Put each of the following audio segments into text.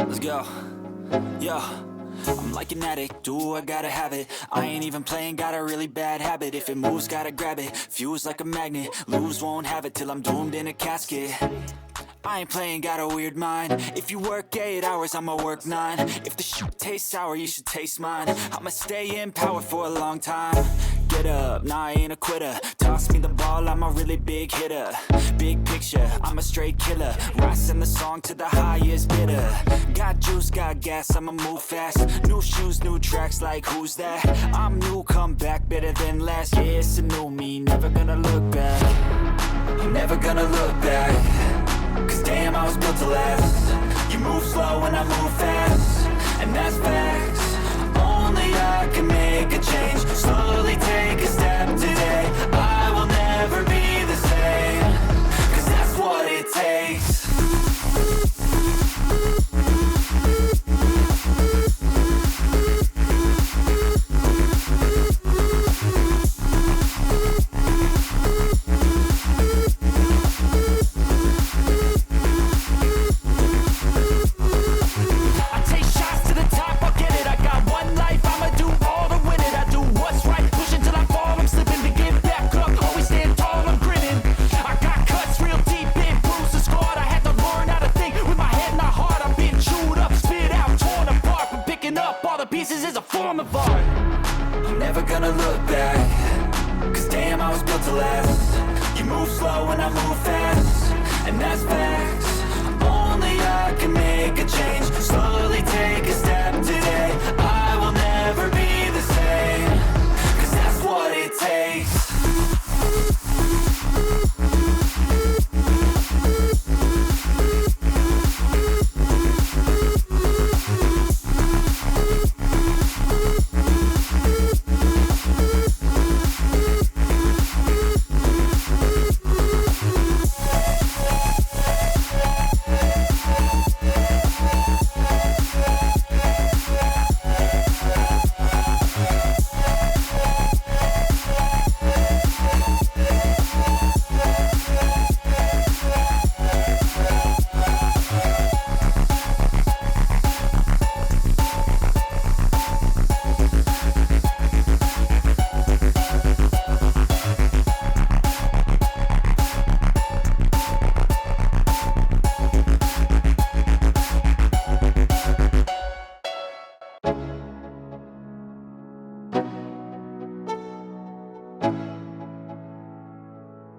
Let's go. Yo, I'm like an addict, do I gotta have it. I ain't even playing, got a really bad habit. If it moves, gotta grab it, fuse like a magnet. Lose, won't have it till I'm doomed in a casket. I ain't playing, got a weird mind. If you work 8 hours, I'ma work 9. If the shit tastes sour, you should taste mine. I'ma stay in power for a long time. Get up, nah, I ain't a quitter. Toss me the ball, I'm a really big hitter. Big picture, I'm a straight killer. Rising the song to the highest bidder. Got juice, got gas, I'ma move fast. New shoes, new tracks, like who's that? I'm new, come back, better than last. Yeah, it's a new me, never gonna look back. I'm never gonna look back. Cause damn, I was built to last. You move slow and I move fast, and that's facts. Only I can make a change. Slowly take a step today. I will never be the same. Cause that's what it takes. Pieces is a form of art. I'm never gonna look back. Cause damn, I was built to last. You move slow and I move fast, and that's facts. Only I can make a change. Slowly take a step today. I will never be the same. Cause that's what it takes.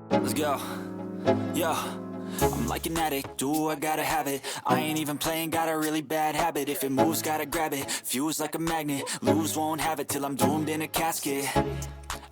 Let's go. Yo, I'm like an addict, do I gotta have it. I ain't even playing, got a really bad habit. If it moves, gotta grab it, fuse like a magnet. Lose, won't have it till I'm doomed in a casket.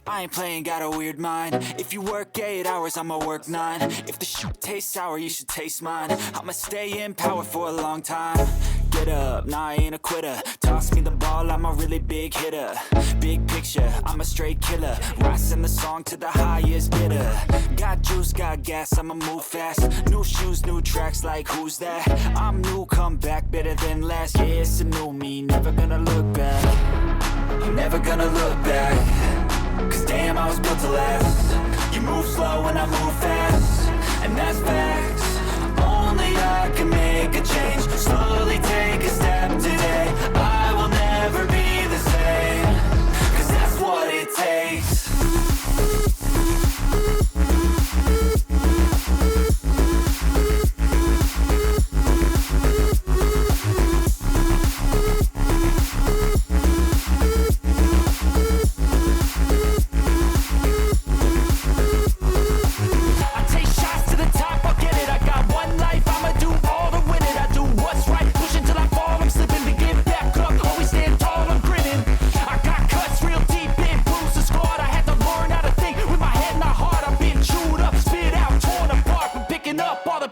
I ain't playing, got a weird mind. If you work 8 hours, I'ma work 9. If the shit tastes sour, you should taste mine. I'ma stay in power for a long time. Get up, nah, I ain't a quitter. Toss me the ball, I'm a really big hitter. Big picture, I'm a straight killer. Rising the song to the highest bidder. Got juice, got gas, I'ma move fast. New shoes, new tracks, like who's that? I'm new, come back, better than last. Yeah, it's a new me, never gonna look back. I'm never gonna look back. Cause damn, I was built to last. You move slow and I move fast, and that's facts. Only I can make a change. Slowly take a step today. I will never be the same. Cause that's what it takes.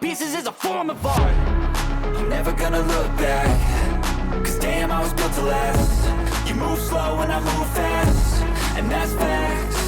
Pieces is a form of art. I'm never gonna look back. Cause damn, I was built to last. You move slow and I move fast, and that's facts.